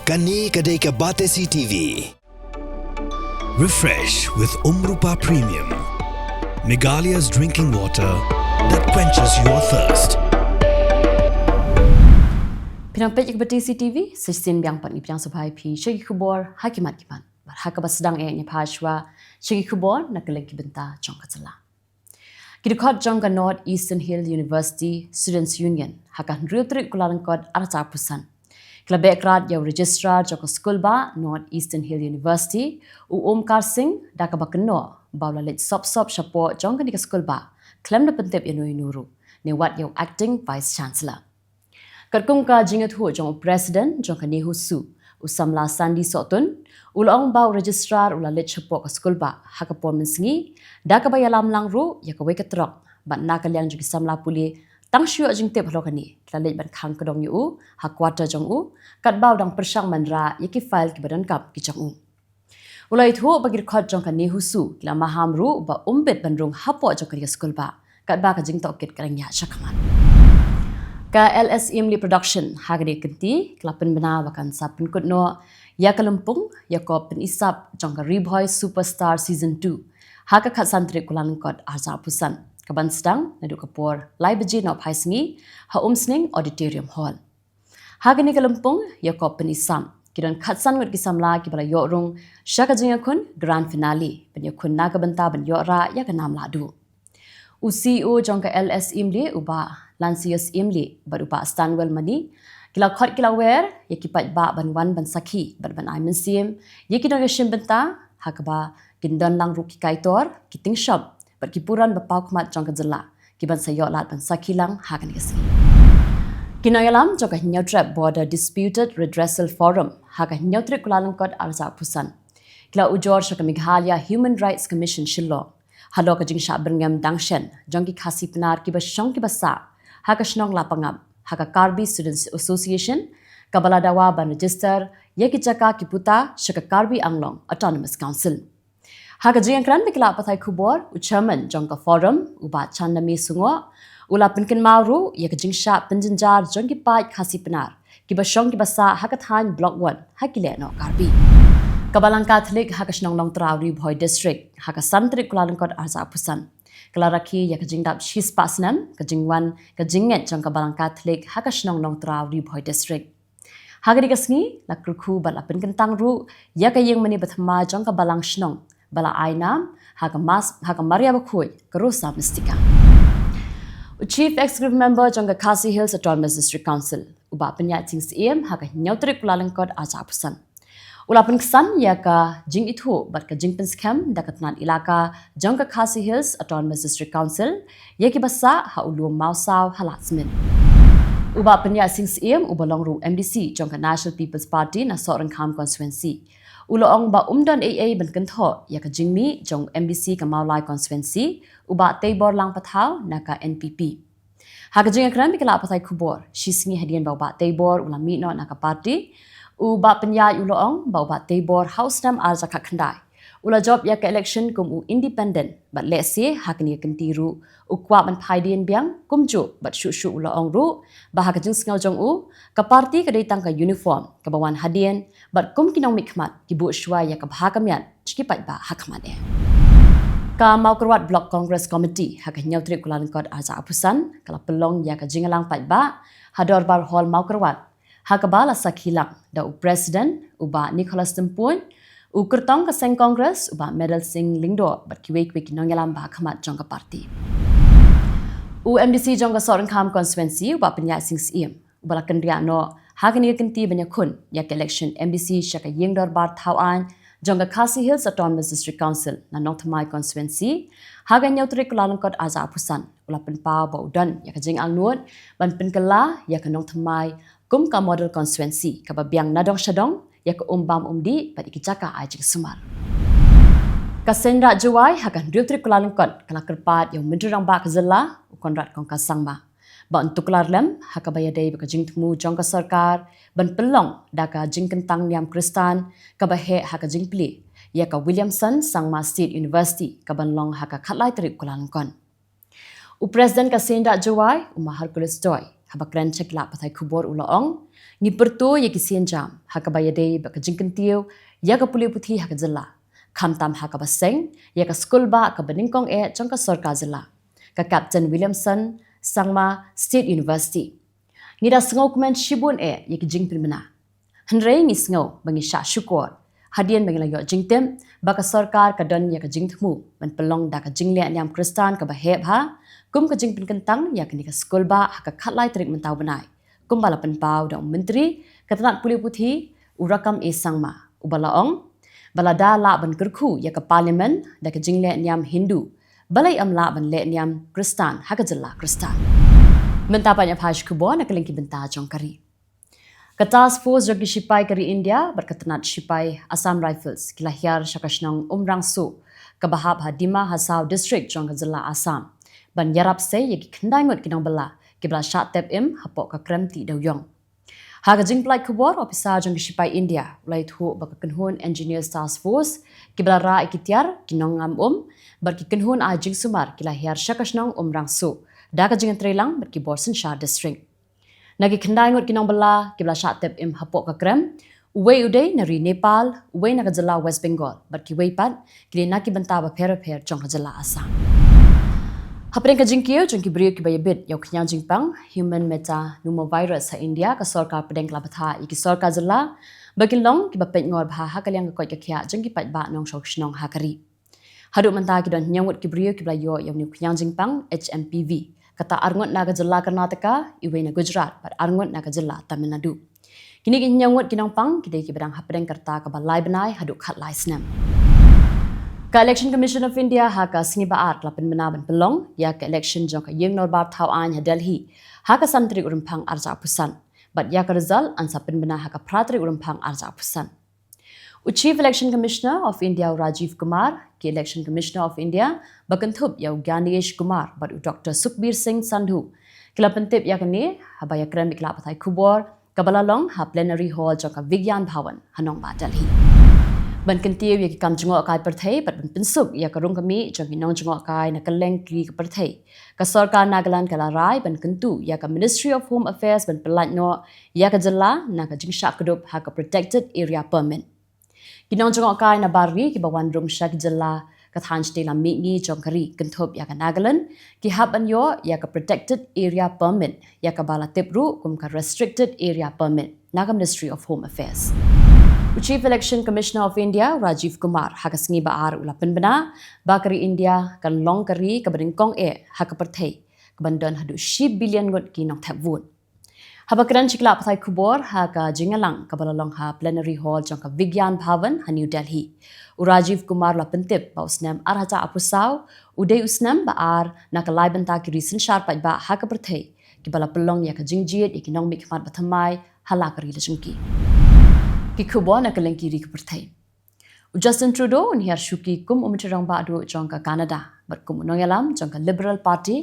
Kani kadai ke Batesi TV. Refresh with Rupa Premium. Meghalaya's drinking water that quenches your thirst. Pinampet ke Batesi TV, sistem yang pat ipang subhai pi Syekh Khubor hakimat kipan. Berhaka sedang nya phashwa Syekh Khubor na Kylleng benta jong ka Jylla. Kidukot jong ka North Eastern Hill University Students Union hakan Tarik Kyllalyngkot arca pusan. Klabekrat yaw registrar jong ka school ba North Eastern Hill University Omkar Singh da ka bakno bawla let sop shapo jong ka ni ka school ba klem na pentep inu nuru ne wat yaw acting vice chancellor. Karkung ka jingat hu jong president jong ka nehu su usamla sandi sotun ulong baw registrar ula let shapo ka school ba hakapon mensingi da ka bayalam lang ru ya ka we ka trok ban na ka liang jong samla puli tang shu jing tep halokani tlalet ban khang kadong yu ha quarter jong u kat baw dang persang manra yaki file ki badan kap ki jong u ulai thu bagir khot jong ka nehu su la maham ru ba umbet ban rung hapo jong ka school ba kat ba ka jing to ket karang ya shakman ka LSM li production hagri kenti klapen bana wakan sapin kutno ya kalampung ya ko pen isap jong ka Reboy Superstar season 2 haka khasan Tarik Kyllalyngkot arza pusan kaban sedang naduk kapor live beji no phaisngi ha umsning auditorium hall hagani kalampung ya ko pen isam kidan khatsan ngot kisamla ki bala yorung shaka jinga kun grand finale pen yakun naga benta ban yora ya kanam ladu CEO jong ka LSM li uba Lancius Imli berupa Stanwell Mani kila khot kila wer yakipat ba ban sakhi ban I museum yakidong yashim benta hakaba kindan lang ruki kaitor kiting shop berkipuran bapau kmat jong ka Jylla kiban sayok lat ban sakhi lang hakan yasi kinayalam jong ka Neutral Border Disputed Redressal Forum haka Tarik Kyllalyngkot arza pusan kila ujor shaka Meghalaya Human Rights Commission shilo halo ka jing sha berngam dangshen jong ki khasi penar ki basong ki basa haka shnong lapangam haka Karbi Students Association kabala dawa ban register yaki chaka kiputa shaka Karbi Anglong Autonomous Council haka jing kran mikla Pyrthei Khubor chairman jong ka forum uba chandami sungo ula pinkin maru yaki jing sha penjenjar jong ki pai khasi penar ki basong ki basa haka than block 1 hakile no Karbi Kabalang Catholic haka shnong long trauri Boy district haka Tarik Kyllalyngkot arza pusan Kelaraki ya kajing dap shis pasnam kajing wan kajinget jong kabalang Catholic haka shnong long trauri Boy district haka dikasngi lakrukhu bala pen kentang ru ya kayeng mani bathma jong kabalang shnong bala ainam haka Maria bakhoy karosa mistika Chief Executive Member jong ka Khasi Hills Autonomous District Council uba penyat sing CM haka Tarik Kyllalyngkot arza pusan Ulapan kesan ya ka jing itu bat ka jing pen scam dakatnan ilaka jong ka Khasi Hills Autonomous District Council ya ki basa ha ulum mausaw halatsmin uba penya sing CM ubalong ru MDC jong ka National People's Party na Sorang Kham constituency ulong ba umdan AA ban kentho ya ka jingmi jong MDC ka Maulai constituency uba Tabor lang pathaw na ka NPP haka jing akran mikala Pyrthei Khubor shisngi hadian ba Tabor ulami no na ka party uba penyai ulong ba Tabor House Nam arza ka khandai ula job ya ka election kum u independent but let's say hakni kentiru ukwa man phaidien biang kumju but shu ulong ru ba hak jing sngaw jong u ka party ka datang ka uniform ka bawan hadien but kum kinong mikmat ki bu shwa ya ka bhakamyan chiki pai ba hakmat e ka Maukerwat Block Congress Committee hak Tarik Kyllalyngkot arza apusan kala pelong ya ka jingalang pai ba hador bar hall Maukerwat hakabala sakhilang da president uba Nicholas Tempun ukertong ka Seng Congress uba Medal Singh Lingdo bat kiwe kinongyalam ba khamat jong ka party UMDC jong ka Sorang Kham constituency uba penya sing CM uba kendria no hagani kenti banya kun ya election MDC shaka yengdor bar thawan jong ka Khasi Hills Autonomous District Council na Nongthamai constituency hagan Tarik Kyllalyngkot arza pusan ula penpa ba udan ya ka jing alnuot ban penkala ya ka Nongthamai kum ka model constituency ka babiang nadong shadong ya ka umbam umdi pat ikijaka ajik sumar ka senra juwai hakan Tarik Kyllalyngkot kala kerpat yang menderang ba ka Jylla ukonrat kong ka sangma ba untuk larlem haka bayadai ba ka jing temu jong ka sarkar ban pelong da ka jing kentang niam Kristan ka bahe haka jing pli ya ka Williamson Sangma State University ka ban long haka khatlai Tarik Kyllalyngkot Presiden ka senda jawai umahar kulis doi habakran cekla patai Khubor ulaong ni perto ya kisien jam hakabaya dei baka jingkentiu ya ka puli puthi haka Jylla khamtam haka baseng ya ka skul ba ka beningkong jangka sorka Jylla ka Captain Williamson sangma State University ngida sengau kumen shibun ya ki jingpin mena henrei ngi sengau bangi sha syukur hadian bagi layo jingtem baka sorkar ka don ya ka jingthmu ban pelong da ka jingle nyam kristan ka baheb ha kum ka jingpin kentang ya kini ka skul ba haka khatlai Tarik mentau benai kum bala penpau da menteri katanat puli puthi urakam sangma ubalaong balada la ban kerku ya ka parlimen da ka jingle nyam Hindu balai amla ban le nyam kristan haka Jylla kristan menta banyak phash Khubor nak lengki benta jongkari ka task force jogi sipai kari India berketanat sipai Assam Rifles kilahiar syakashnong umrangsu ka bahab hadima hasau district jong Jylla Assam ban yarap se yagi kendai ngot kinong bela kibla shat tep im hapok ka kremti dawyong ha ka jingplai Khubor officer jong sipai India ulai thu baka kenhun engineers task force kibla ra ikitiar kinong ngam barki kenhun a jing sumar kilahiar syakashnong umrangsu da ka jingan trelang barki borsen sha district nagi kendai ngot kinong bela kibla shat tep im hapok ka krem uwe uday nari Nepal uwe naga Jylla West Bengal barki uwe pat kili naki benta ba per jong Jylla Assam Hapring ka jingkio jong ki brio ki bayabit yaw knyang jingpang human meta pneumovirus sa India ka sorkar pedeng klapatha iki sorkar Jylla bagin long ki bapet ngor bha ha kalyang ka koi ka khya jong ki pat ba nong shok shnong ha kari hadu manta ki don nyangwat ki brio ki blayo yaw ni knyang jingpang HMPV kata arngot naga Jylla Karnataka iwe na Gujarat par arngot naga Jylla Tamil Nadu kini ki nyangwat kinong pang kidai ki bedang hapring karta ka balai benai hadu khatlai snam ka Election Commission of India ha ka singi baat lapen menaban pelong ya ka election jong ka yeng norbar thau an ha Delhi ha ka santri urumpang arja pusan but ya ka result an sapin bena ha ka pratri urumpang arja pusan Chief Election Commissioner of India Rajiv Kumar ki Election Commissioner of India bakanthup yaw Ganesh Kumar but Dr Sukhbir Singh Sandhu kilapentip ya kani habaya krem ikla pathai Khubor kabalalong ha plenary hall jong ka Vigyan Bhawan hanong ba Delhi ban kentiu ya ki kam jungok kai Pyrthei pat ban pinsuk ya ka rung kami jong hinong jungok kai na Kylleng ki ka Pyrthei ka sarkar Nagaland kala rai ban kentu ya ka Ministry of Home Affairs ban pelat no ya ka Jylla na ka jingsha kedup ha ka protected area permit kinong jungok kai na bari ki bawan rum sha ki Jylla ka than ste la mi ni jong kari kentup ya ka Nagaland ki hab an yo ya ka protected area permit ya ka bala tepru kum ka restricted area permit na ka Ministry of Home Affairs Chief Election Commissioner of India Rajiv Kumar hakasingi baar ulapen bena bakari India kan long kari kabadingkong haka Pyrthei kabandon hadu 10 billion ngot ki nong thapvun habakran chikla pathai Khubor haka jingalang kabalalong ha plenary hall jong ka Vigyan Bhawan ha New Delhi Rajiv Kumar lapentip ba usnam arhacha apusau uday usnam baar nakalai benta ki recent sharp ba haka Pyrthei ki bala pelong ya ka jingjiet ikinong mikmat bathamai halakari lejungki ki Khubor na kalengki ri Pyrthei Justin Trudeau ni har shuki kum umtirang ba do jong ka Canada bat kum nongalam jong ka Liberal Party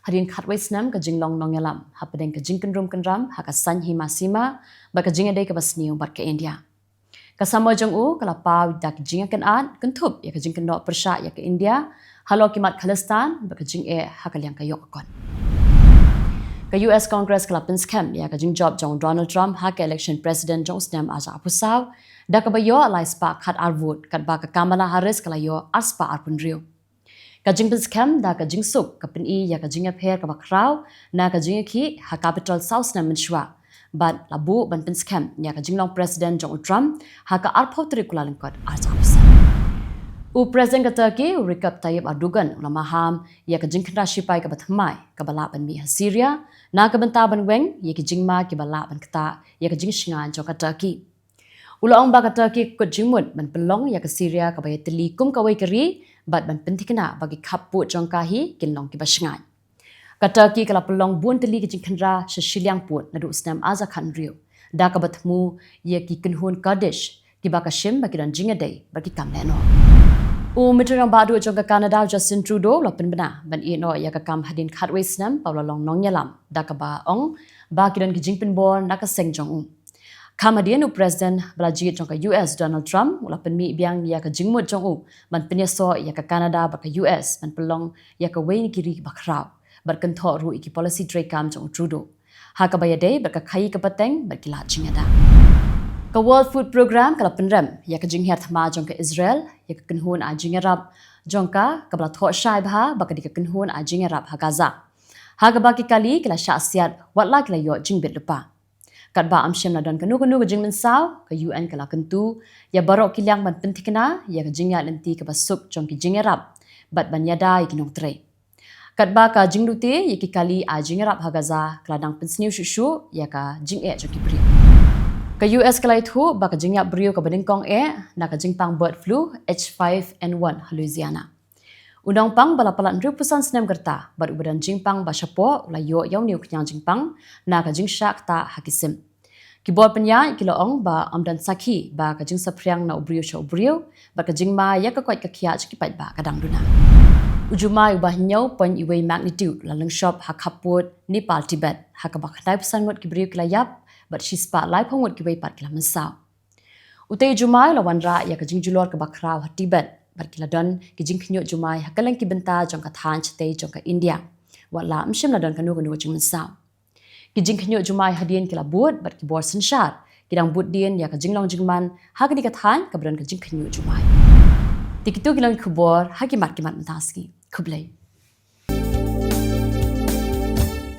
harin khatwai snam ka jinglong nongalam hapedeng ka jingken rum kanram ha ka sanhi masima ba ka jingade ka basniu bat ka India ka samo jong u kala paw dak jinga kan an kentup ya ka jingken do persha ya ka India halo kimat Khalistan ba ka jing ha kalyang ka yok kon ka US Congress Klapins Camp ya ka jing job jong Donald Trump ha ka election president jong snam aja apusaw da ka bayo alai spa khat arvut kat ba ka Kamala Harris kala yo aspa arpun rio ka jing pins camp da ka jing suk ka pin ya ka jing pher ka bakraw na ka jing ki ha capital south snam minshwa but labu ban pins camp ya ka jing long president jong Trump ha ka arphotri Kyllalyngkot aja apusaw President ka Turkey Recep Tayyip Erdogan ulamaham ya ka jingkra sipai ka bathmai ka bala ban mi ha Syria na ka benta ban weng ya ki jingma ki bala ban kata ya ka jing shingan jo ka Turkey Ulaong ba ka Turkey ko jingmut ban pelong ya ka Syria ka bayatli kum ka wai kari bat ban pentikna bagi kaput jong ka hi kinlong ki basngan ka Turkey kala pelong bun teli ki jingkra shiliang put na du snam aza khan rio da ka bathmu ya ki kinhun Kurdish ki ba ka shim ba ki dan jingadei ba ki kamleno Mitrang badu jong ka Canada Justin Trudeau lapen bena ban ino ya ka kam hadin khatwai snam pawlalong nongyalam da ka ba ong ba kidan ki jingpin bor na ka seng jong Kamadian President Blajit jong ka US Donald Trump lapen mi biang ya ka jingmut jong ban penyaso ya ka Canada ba ka US ban pelong ya ka wain kiri bakraw berkentok ru iki policy trekam jong Trudeau. Hakabayade berkakai kepateng berkilat jingada. Ka World Food Program kala penrem ya ka jingher thama jong ka Israel ya ka kenhun a jingerap jongka ka bla tho shai bha ba ka di ka kenhun a jingerap ha Gaza. Ha ka ba ki kali kala sha siat wat la kala yo jingbet lupa. Kat ba amshem na don kanu ka jingmen saw ka UN kala kentu ya barok kilyang ban pentikna ya ka jingya lenti ka basuk jong ki jingerap bat ban yada ya kinong tre. Kat ba ka jingdute ya ki kali a jingerap ha Gaza kala dang pensniu shushu ya ka jing e jong ki bri. Ka US kala itu ba ka jingya brio ka badingkong na ka jingpang bird flu H5N1 Louisiana. Undang pang balapalan ripusan senem gerta bat ubadan jingpang ba syapo ula yo yaw niu kenyang jingpang na ka jingsyak ta hakisim. Kibor penya Kylleng ba amdan sakhi ba ka jing sapriang na ubrio sya ubrio ba ka jingma ya ka kwat ka kia chikipat ba kadang duna. Ujumai ubah nyau pen iwe magnitude lalang shop hakaput Nepal Tibet hakabak dai pesan ngot kibrio kilayap bat shispa lai phongot kiwe pat kila mensaw. Utei jumai lawan ra ya ka jing julor ka bakrau ha Tibet berkiladon kijing kinyo jumai Kylleng ki benta jong ka than chete jong ka India wala mshim ladon kanu jing mensaw kijing kinyo jumai hadien kila bud ber ki bor sensyar kidang bud dien ya ka jinglong jingman ha ka di ka than ka bron ka jing kinyo jumai tikitu kilang Khubor ha ki mat mentaski Khublei